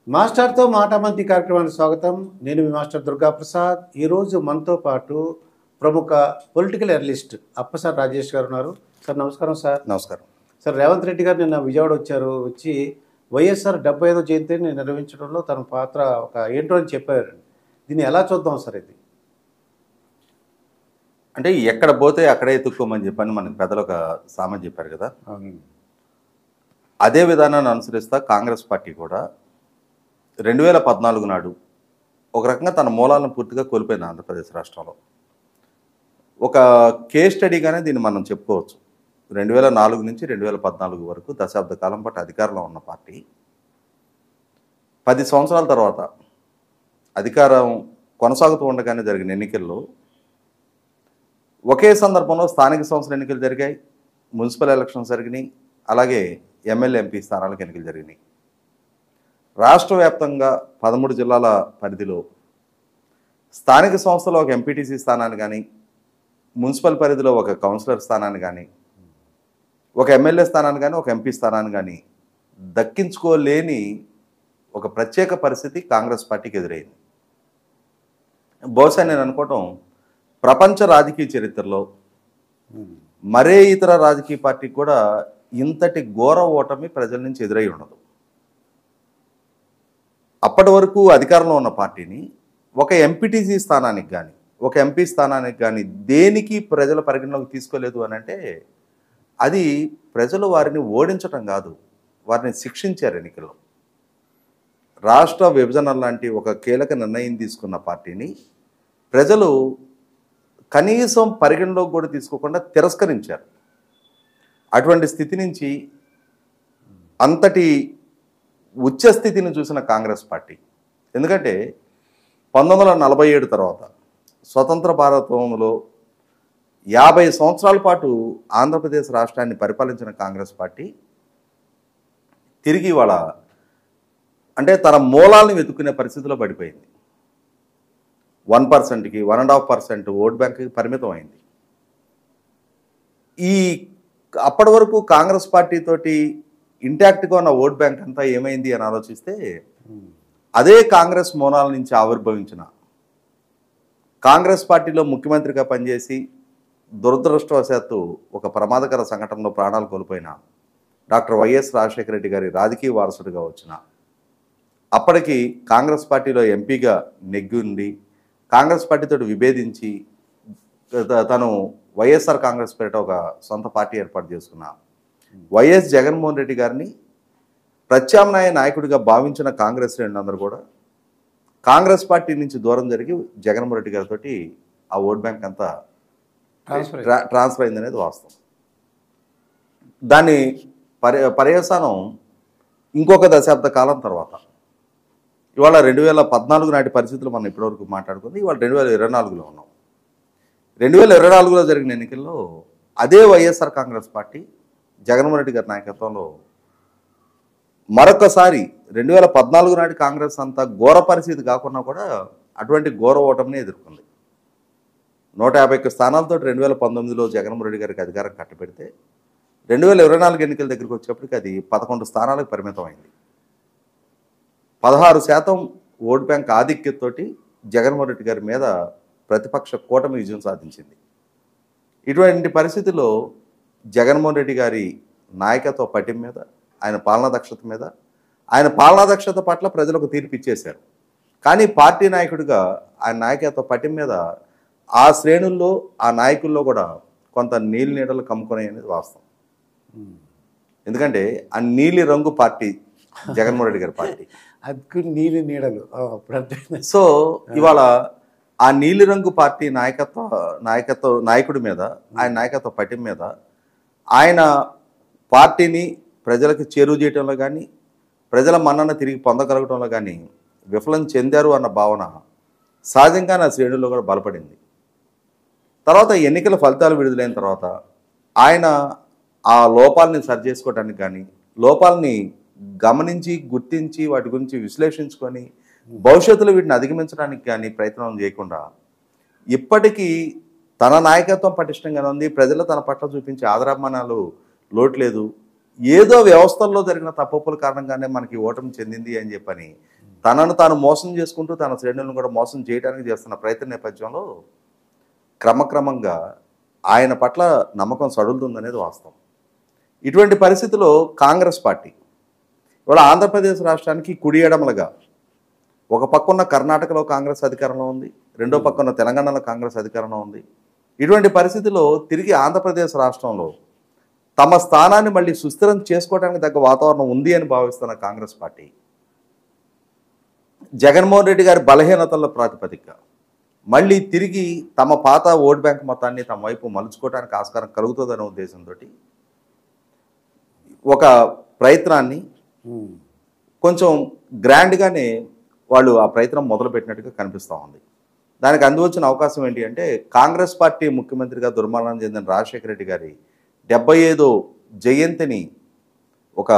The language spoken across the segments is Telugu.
మాస్టర్తో మాటామంతి కార్యక్రమానికి స్వాగతం. నేను మీ మాస్టర్ దుర్గా ప్రసాద్. ఈరోజు మనతో పాటు ప్రముఖ పొలిటికల్ అనలిస్ట్ అప్పసార్ రాజేష్ గారు ఉన్నారు. సార్ నమస్కారం. సార్ నమస్కారం. సార్ రేవంత్ రెడ్డి గారు నిన్న విజయవాడ వచ్చారు. వచ్చి వైఎస్ఆర్ 75వ జయంతిని నిర్వహించడంలో తన పాత్ర ఏంటో అని చెప్పారు. దీన్ని ఎలా చూద్దాం సార్? ఇది అంటే ఎక్కడ పోతే అక్కడే ఎత్తుక్కోమని చెప్పని మనకి పెద్దలు ఒక సామెత చెప్పారు కదా. అదే విధానాన్ని అనుసరిస్తా కాంగ్రెస్ పార్టీ కూడా 2014 నాడు ఒక రకంగా తన మూలాలను పూర్తిగా కోల్పోయింది ఆంధ్రప్రదేశ్ రాష్ట్రంలో. ఒక కేస్ స్టడీగానే దీన్ని మనం చెప్పుకోవచ్చు. 2004 నుంచి 2014 వరకు దశాబ్ద కాలం పాటు అధికారంలో ఉన్న పార్టీ 10 సంవత్సరాల తర్వాత అధికారం కొనసాగుతూ ఉండగానే జరిగిన ఎన్నికల్లో ఒకే సందర్భంలో స్థానిక సంస్థల ఎన్నికలు జరిగాయి, మున్సిపల్ ఎలక్షన్స్ జరిగినాయి, అలాగే ఎమ్మెల్యే ఎంపీ స్థానాలకు ఎన్నికలు జరిగినాయి. రాష్ట్ర వ్యాప్తంగా 13 జిల్లాల పరిధిలో స్థానిక సంస్థలో ఒక ఎంపీటీసీ స్థానాన్ని కానీ, మున్సిపల్ పరిధిలో ఒక కౌన్సిలర్ స్థానాన్ని కానీ, ఒక ఎమ్మెల్యే స్థానాన్ని కానీ, ఒక ఎంపీ స్థానాన్ని కానీ దక్కించుకోలేని ఒక ప్రత్యేక పరిస్థితి కాంగ్రెస్ పార్టీకి ఎదురైంది. బహుశా నేను అనుకోవటం ప్రపంచ రాజకీయ చరిత్రలో మరే ఇతర రాజకీయ పార్టీకి కూడా ఇంతటి ఘోర ఓటమి ప్రజల నుంచి ఎదురై ఉండదు. అప్పటి వరకు అధికారంలో ఉన్న పార్టీని ఒక ఎంపీటీసీ స్థానానికి కానీ, ఒక ఎంపీ స్థానానికి కానీ దేనికి ప్రజల పరిగణలోకి తీసుకోలేదు అని అంటే అది ప్రజలు వారిని ఓడించటం కాదు, వారిని శిక్షించారు ఎన్నికల్లో. రాష్ట్ర విభజన లాంటి ఒక కీలక నిర్ణయం తీసుకున్న పార్టీని ప్రజలు కనీసం పరిగణలోకి కూడా తీసుకోకుండా తిరస్కరించారు. అటువంటి స్థితి నుంచి అంతటి ఉచ్చ స్థితిని చూసిన కాంగ్రెస్ పార్టీ, ఎందుకంటే 1947 తర్వాత స్వతంత్ర భారతంలో 50 సంవత్సరాల పాటు ఆంధ్రప్రదేశ్ రాష్ట్రాన్ని పరిపాలించిన కాంగ్రెస్ పార్టీ తిరిగి వాళ్ళ అంటే తన మూలాలను వెతుక్కునే పరిస్థితిలో పడిపోయింది. 1%కి 1.5% ఓట్ బ్యాంక్కి పరిమితం అయింది. అప్పటి వరకు కాంగ్రెస్ పార్టీ తోటి ఇంటాక్ట్గా ఉన్న ఓట్ బ్యాంక్ అంతా ఏమైంది అని ఆలోచిస్తే అదే కాంగ్రెస్ మూలాల నుంచి ఆవిర్భవించిన, కాంగ్రెస్ పార్టీలో ముఖ్యమంత్రిగా పనిచేసి దురదృష్టవశాత్తు ఒక ప్రమాదకర సంఘటనలో ప్రాణాలు కోల్పోయిన డాక్టర్ వైఎస్ రాజశేఖర రెడ్డి గారి రాజకీయ వారసుడిగా వచ్చిన, అప్పటికి కాంగ్రెస్ పార్టీలో ఎంపీగా నెగ్గి ఉండి కాంగ్రెస్ పార్టీతో విభేదించి తను వైఎస్ఆర్ కాంగ్రెస్ పేరిట ఒక సొంత పార్టీ ఏర్పాటు చేసుకున్న వైఎస్ జగన్మోహన్ రెడ్డి గారిని ప్రత్యామ్నాయ నాయకుడిగా భావించిన కాంగ్రెస్ శ్రేణులందరూ కూడా కాంగ్రెస్ పార్టీ నుంచి దూరం జరిగి జగన్మోహన్ రెడ్డి గారితో ఆ ఓట్ బ్యాంక్ అంతా ట్రాన్స్ఫర్ అయింది అనేది వాస్తవం. దాని పర్యవసానం ఇంకొక దశాబ్ద కాలం తర్వాత ఇవాళ 2014 నాటి పరిస్థితులు మనం ఇప్పటివరకు మాట్లాడుకుంది. ఇవాళ 2024లో ఉన్నాం. 2024లో జరిగిన ఎన్నికల్లో అదే వైఎస్ఆర్ కాంగ్రెస్ పార్టీ జగన్మోహన్ రెడ్డి గారి నాయకత్వంలో మరొకసారి 2014 నాటి కాంగ్రెస్ అంతా ఘోర పరిస్థితి కాకుండా కూడా అటువంటి ఘోర ఓటమిని ఎదుర్కొంది. 151 స్థానాలతో 2019లో జగన్మోహన్ రెడ్డి గారికి అధికారం కట్టబెడితే 2024 ఎన్నికల దగ్గరికి వచ్చేప్పటికి అది 11 స్థానాలకు పరిమితం అయింది. 16% ఓట్ బ్యాంక్ ఆధిక్యతతోటి జగన్మోహన్ రెడ్డి గారి మీద ప్రతిపక్ష కూటమి విజయం సాధించింది. ఇటువంటి పరిస్థితుల్లో జగన్మోహన్ రెడ్డి గారి నాయకత్వ పటిమ మీద, ఆయన పాలనా దక్షత మీద, ఆయన పాలనా దక్షత పట్ల ప్రజలకు తీర్పు ఇచ్చేశారు. కానీ పార్టీ నాయకుడిగా ఆయన నాయకత్వ పటిమ మీద ఆ శ్రేణుల్లో ఆ నాయకుల్లో కూడా కొంత నీలి నీడలు కమ్ముకునే అనేది వాస్తవం. ఎందుకంటే ఆ నీలి రంగు పార్టీ జగన్మోహన్ రెడ్డి గారి పార్టీ, అది నీలి నీడలు. సో ఇవాళ ఆ నీలిరంగు పార్టీ నాయకుడి మీద, ఆయన నాయకత్వ పటిమ మీద, ఆయన పార్టీని ప్రజలకు చేరువ చేయడంలో కానీ, ప్రజల మన్నన తిరిగి పొందగలగడంలో కానీ విఫలం చెందారు అన్న భావన సహజంగా నా శ్రేణుల్లో కూడా బలపడింది. తర్వాత ఎన్నికల ఫలితాలు విడుదలైన తర్వాత ఆయన ఆ లోపాలని సరి చేసుకోవడానికి కానీ, లోపాలని గమనించి గుర్తించి వాటి గురించి విశ్లేషించుకొని భవిష్యత్తులో వీటిని అధిగమించడానికి కానీ ప్రయత్నం చేయకుండా ఇప్పటికీ తన నాయకత్వం పటిష్టంగానే ఉంది, ప్రజలు తన పట్ల చూపించే ఆదరాభిమానాలు లోట్లేదు, ఏదో వ్యవస్థల్లో జరిగిన తప్పుల కారణంగానే మనకి ఓటమి చెందింది అని చెప్పని తనను తాను మోసం చేసుకుంటూ తన శ్రేణులను కూడా మోసం చేయడానికి చేస్తున్న ప్రయత్న నేపథ్యంలో క్రమక్రమంగా ఆయన పట్ల నమ్మకం సడులుతుందనేది వాస్తవం. ఇటువంటి పరిస్థితిలో కాంగ్రెస్ పార్టీ ఇవాళ ఆంధ్రప్రదేశ్ రాష్ట్రానికి కుడి ఎడమలుగా ఒక పక్కన కర్ణాటకలో కాంగ్రెస్ అధికారంలో ఉంది, రెండో పక్కన తెలంగాణలో కాంగ్రెస్ అధికారంలో ఉంది. ఇటువంటి పరిస్థితిలో తిరిగి ఆంధ్రప్రదేశ్ రాష్ట్రంలో తమ స్థానాన్ని మళ్ళీ సుస్థిరం చేసుకోవడానికి తగ్గ వాతావరణం ఉంది అని భావిస్తున్న కాంగ్రెస్ పార్టీ జగన్మోహన్ రెడ్డి గారి బలహీనతల ప్రాతిపదిక మళ్ళీ తిరిగి తమ పాత ఓట్ బ్యాంక్ మొత్తాన్ని తమ వైపు మలుచుకోవడానికి ఆస్కారం కలుగుతుందనే ఉద్దేశంతో ఒక ప్రయత్నాన్ని కొంచెం గ్రాండ్గానే వాళ్ళు ఆ ప్రయత్నం మొదలుపెట్టినట్టుగా కనిపిస్తూ ఉంది. దానికి అందివచ్చిన అవకాశం ఏంటి అంటే కాంగ్రెస్ పార్టీ ముఖ్యమంత్రిగా దుర్మరణం చెందిన రాజశేఖర రెడ్డి గారి 75వ జయంతిని ఒక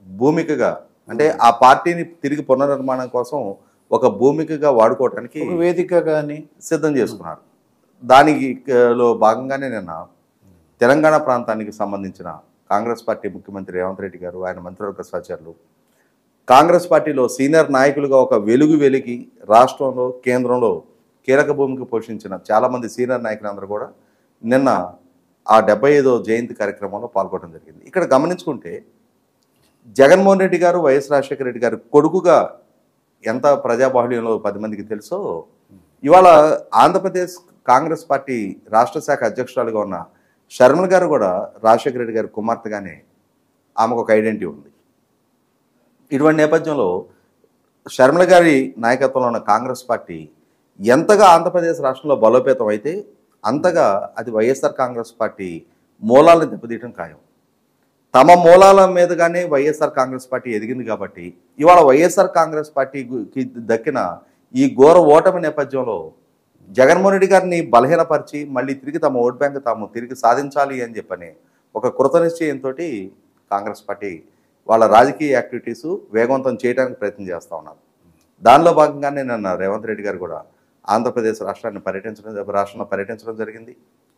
భూమికగా అంటే ఆ పార్టీని తిరిగి పునర్నిర్మాణం కోసం ఒక భూమికగా వాడుకోవడానికి వేదిక కానీ సిద్ధం చేసుకున్నారు. దానిలో భాగంగానే నిన్న తెలంగాణ ప్రాంతానికి సంబంధించిన కాంగ్రెస్ పార్టీ ముఖ్యమంత్రి రేవంత్ రెడ్డి గారు, ఆయన మంత్రివర్గ సహచరులు, కాంగ్రెస్ పార్టీలో సీనియర్ నాయకులుగా ఒక వెలిగి రాష్ట్రంలో కేంద్రంలో కీలక భూమిక పోషించిన చాలామంది సీనియర్ నాయకులందరూ కూడా నిన్న ఆ 75వ జయంతి కార్యక్రమంలో పాల్గొనడం జరిగింది. ఇక్కడ గమనించుకుంటే జగన్మోహన్ రెడ్డి గారు వైఎస్ రాజశేఖర రెడ్డి గారు కొడుకుగా ఎంత ప్రజాబాహుళ్యంలో 10 మందికి తెలుసో ఇవాళ ఆంధ్రప్రదేశ్ కాంగ్రెస్ పార్టీ రాష్ట్ర శాఖ అధ్యక్షురాలుగా ఉన్న షర్మిల గారు కూడా రాజశేఖర రెడ్డి గారి కుమార్తెగానే ఆమెకు ఒక ఐడెంటిటీ ఉంది. ఇటువంటి నేపథ్యంలో షర్మిల గారి నాయకత్వంలో ఉన్న కాంగ్రెస్ పార్టీ ఎంతగా ఆంధ్రప్రదేశ్ రాష్ట్రంలో బలోపేతం అయితే అంతగా అది వైఎస్ఆర్ కాంగ్రెస్ పార్టీ మూలాలను దెబ్బతీయడం ఖాయం. తమ మూలాల మీదుగానే వైఎస్ఆర్ కాంగ్రెస్ పార్టీ ఎదిగింది కాబట్టి ఇవాళ వైఎస్ఆర్ కాంగ్రెస్ పార్టీకి దక్కిన ఈ ఘోర ఓటమి నేపథ్యంలో జగన్మోహన్ రెడ్డి గారిని బలహీనపరిచి మళ్ళీ తిరిగి తమ ఓట్ బ్యాంక్ తాము తిరిగి సాధించాలి అని చెప్పని ఒక కృతనిశ్చయంతో కాంగ్రెస్ పార్టీ వాళ్ళ రాజకీయ యాక్టివిటీస్ వేగవంతం చేయడానికి ప్రయత్నం చేస్తూ ఉన్నారు. దానిలో భాగంగానే నిన్న రేవంత్ రెడ్డి గారు కూడా ఆంధ్రప్రదేశ్ రాష్ట్రంలో పర్యటించడం జరిగింది.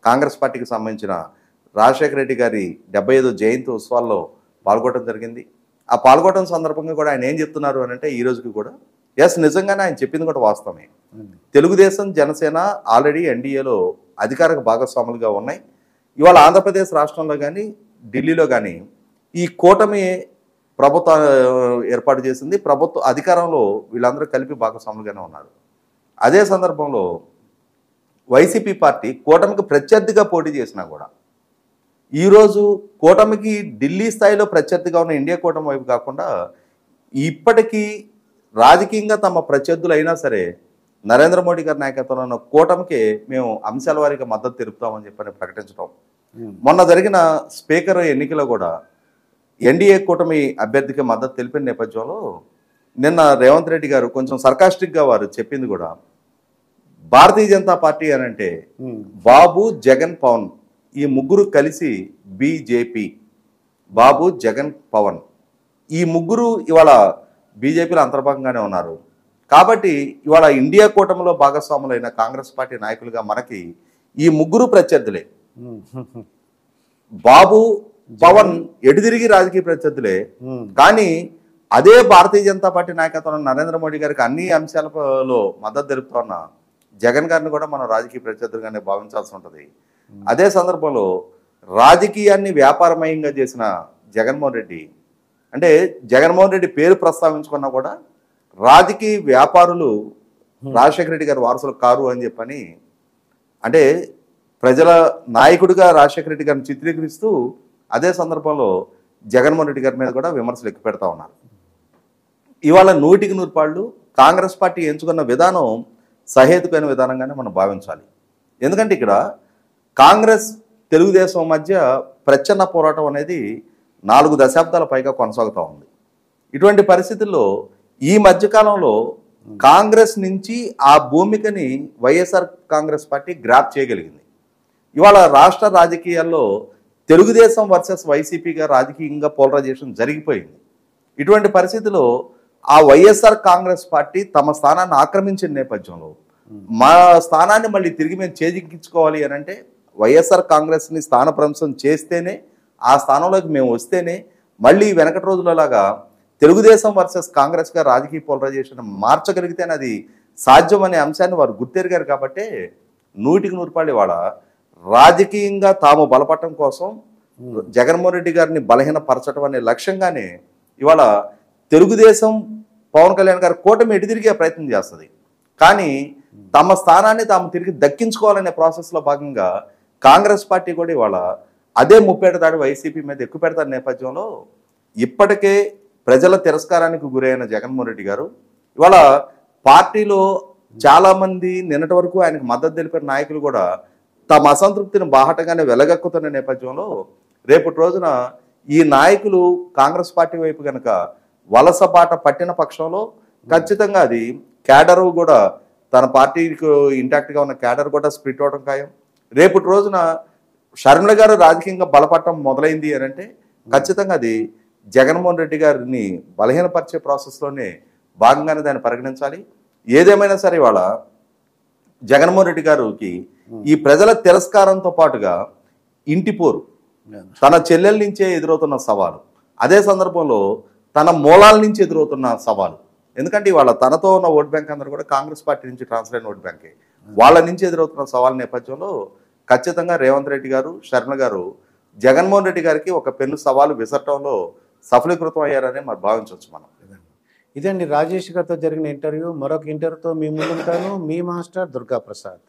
కాంగ్రెస్ పార్టీకి సంబంధించిన రాజశేఖర రెడ్డి గారి 75వ జయంతి ఉత్సవాల్లో పాల్గొనడం జరిగింది. ఆ పాల్గొనడం సందర్భంగా కూడా ఆయన ఏం చెప్తున్నారు అని అంటే ఈ రోజుకి కూడా నిజంగానే ఆయన చెప్పింది కూడా వాస్తవమే. తెలుగుదేశం జనసేన ఆల్రెడీ ఎన్డీఏలో అధికారిక భాగస్వాములుగా ఉన్నాయి. ఇవాళ ఆంధ్రప్రదేశ్ రాష్ట్రంలో కానీ ఢిల్లీలో కానీ ఈ కూటమి ప్రభుత్వం ఏర్పాటు చేసింది. ప్రభుత్వ అధికారంలో వీళ్ళందరూ కలిపి భాగస్వాములుగానే ఉన్నారు. అదే సందర్భంలో వైసీపీ పార్టీ కూటమికి ప్రత్యర్థిగా పోటీ చేసినా కూడా ఈరోజు కూటమికి ఢిల్లీ స్థాయిలో ప్రత్యర్థిగా ఉన్న ఇండియా కూటమి వైపు కాకుండా ఇప్పటికీ రాజకీయంగా తమ ప్రత్యర్థులు అయినా సరే నరేంద్ర మోడీ గారి నాయకత్వంలో ఉన్న కూటమికి మేము అంశాల వారీగా మద్దతు తెలుపుతామని చెప్పని ప్రకటించడం. మొన్న జరిగిన స్పీకర్ ఎన్నికలో కూడా ఎన్డీఏ కూటమి అభ్యర్థికి మద్దతు తెలిపిన నేపథ్యంలో నిన్న రేవంత్ రెడ్డి గారు కొంచెం సర్కాస్టిక్గా వారు చెప్పింది కూడా భారతీయ జనతా పార్టీ అని అంటే బాబు, జగన్, పవన్ ఈ ముగ్గురు కలిసి బీజేపీ, బాబు, జగన్, పవన్ ఈ ముగ్గురు ఇవాళ బీజేపీలో అంతర్భాగంగానే ఉన్నారు. కాబట్టి ఇవాళ ఇండియా కూటమిలో భాగస్వాములైన కాంగ్రెస్ పార్టీ నాయకులుగా మనకి ఈ ముగ్గురు ప్రత్యర్థులే. బాబు, పవన్ ఎటుదిరిగి రాజకీయ ప్రత్యర్థులే. కానీ అదే భారతీయ జనతా పార్టీ నాయకత్వం నరేంద్ర మోడీ గారికి అన్ని అంశాలలో మద్దతు తెలుపుతున్న జగన్ గారిని కూడా మనం రాజకీయ ప్రత్యర్థులుగానే భావించాల్సి ఉంటుంది. అదే సందర్భంలో రాజకీయాన్ని వ్యాపారమయంగా చేసిన జగన్మోహన్ రెడ్డి అంటే జగన్మోహన్ రెడ్డి పేరు ప్రస్తావించుకున్నా కూడా రాజకీయ వ్యాపారులు రాజశేఖర రెడ్డి గారి వారసులు కారు అని చెప్పని అంటే ప్రజల నాయకుడిగా రాజశేఖర రెడ్డి గారిని చిత్రీకరిస్తూ అదే సందర్భంలో జగన్మోహన్ రెడ్డి గారి మీద కూడా విమర్శలు ఎక్కువ పెడతా ఉన్నారు. ఇవాళ 100కి 100 కాంగ్రెస్ పార్టీ ఎంచుకున్న విధానం సహేతుకైన విధానంగానే మనం భావించాలి. ఎందుకంటే ఇక్కడ కాంగ్రెస్ తెలుగుదేశం మధ్య ప్రచ్ఛన్న పోరాటం అనేది 4 దశాబ్దాల పైగా కొనసాగుతూ ఉంది. ఇటువంటి పరిస్థితుల్లో ఈ మధ్యకాలంలో కాంగ్రెస్ నుంచి ఆ భూమికని వైఎస్ఆర్ కాంగ్రెస్ పార్టీ గ్రాప్ చేయగలిగింది. ఇవాళ రాష్ట్ర రాజకీయాల్లో తెలుగుదేశం వర్సెస్ వైసీపీగా రాజకీయంగా పోలరైజేషన్ జరిగిపోయింది. ఇటువంటి పరిస్థితిలో ఆ వైఎస్ఆర్ కాంగ్రెస్ పార్టీ తమ స్థానాన్ని ఆక్రమించిన నేపథ్యంలో మా స్థానాన్ని మళ్ళీ తిరిగి మేము చేజిక్కించుకోవాలి అని అంటే వైఎస్ఆర్ కాంగ్రెస్ని స్థానభ్రంశం చేస్తేనే ఆ స్థానంలోకి మేము వస్తేనే మళ్ళీ వెనకటి రోజులలాగా తెలుగుదేశం వర్సెస్ కాంగ్రెస్గా రాజకీయ పోలరైజేషన్ మార్చగలిగితేనే అది సాధ్యం అనే అంశాన్ని వారు గుర్తెరిగారు కాబట్టి 100% ఇవాళ రాజకీయంగా తాము బలపడటం కోసం జగన్మోహన్ రెడ్డి గారిని బలహీనపరచడం అనే లక్ష్యంగానే ఇవాళ తెలుగుదేశం పవన్ కళ్యాణ్ గారి కూటమి ఎటు తిరిగే ప్రయత్నం చేస్తుంది. కానీ తమ స్థానాన్ని తాము తిరిగి దక్కించుకోవాలనే ప్రాసెస్లో భాగంగా కాంగ్రెస్ పార్టీ కూడా ఇవాళ అదే ముప్పేట దాడి వైసీపీ మీద ఎక్కువ పెడతారు నేపథ్యంలో ఇప్పటికే ప్రజల తిరస్కారానికి గురైన జగన్మోహన్ రెడ్డి గారు ఇవాళ పార్టీలో చాలామంది నిన్నటి వరకు ఆయనకు మద్దతు తెలిపిన నాయకులు కూడా తమ అసంతృప్తిని బాహటంగానే వెలగక్కుతున్న నేపథ్యంలో రేపటి రోజున ఈ నాయకులు కాంగ్రెస్ పార్టీ వైపు కనుక వలస బాట పట్టిన పక్షంలో ఖచ్చితంగా అది క్యాడరు కూడా తన పార్టీకి ఇంటాక్ట్గా ఉన్న క్యాడర్ కూడా స్ప్లిట్ అవడం ఖాయం. రేపటి రోజున షర్మిల గారు రాజకీయంగా బలపడటం మొదలైంది అని అంటే ఖచ్చితంగా అది జగన్మోహన్ రెడ్డి గారిని బలహీనపరిచే ప్రాసెస్లోనే భాగంగానే దాన్ని పరిగణించాలి. ఏదేమైనా సరే ఇవాళ జగన్మోహన్ రెడ్డి గారికి ఈ ప్రజల తిరస్కారంతో పాటుగా ఇంటి పోరు తన చెల్లెల నుంచే ఎదురవుతున్న సవాలు, అదే సందర్భంలో తన మూలాల నుంచి ఎదురవుతున్న సవాలు. ఎందుకంటే ఇవాళ తనతో ఉన్న ఓట్ బ్యాంక్ అందరూ కూడా కాంగ్రెస్ పార్టీ నుంచి ట్రాన్స్ఫర్ అయిన ఓట్ బ్యాంకే. వాళ్ళ నుంచి ఎదురవుతున్న సవాల్ నేపథ్యంలో ఖచ్చితంగా రేవంత్ రెడ్డి గారు షర్మిల గారు జగన్మోహన్ రెడ్డి గారికి ఒక పెన్ను సవాలు విసరటంలో సఫలీకృతం అయ్యారని మరి భావించవచ్చు మనం. ఇదండి రాజేష్ గారితో జరిగిన ఇంటర్వ్యూ. మరొక ఇంటర్వ్యూతో మీ ముందుంటాను. మీ మాస్టర్ దుర్గా ప్రసాద్.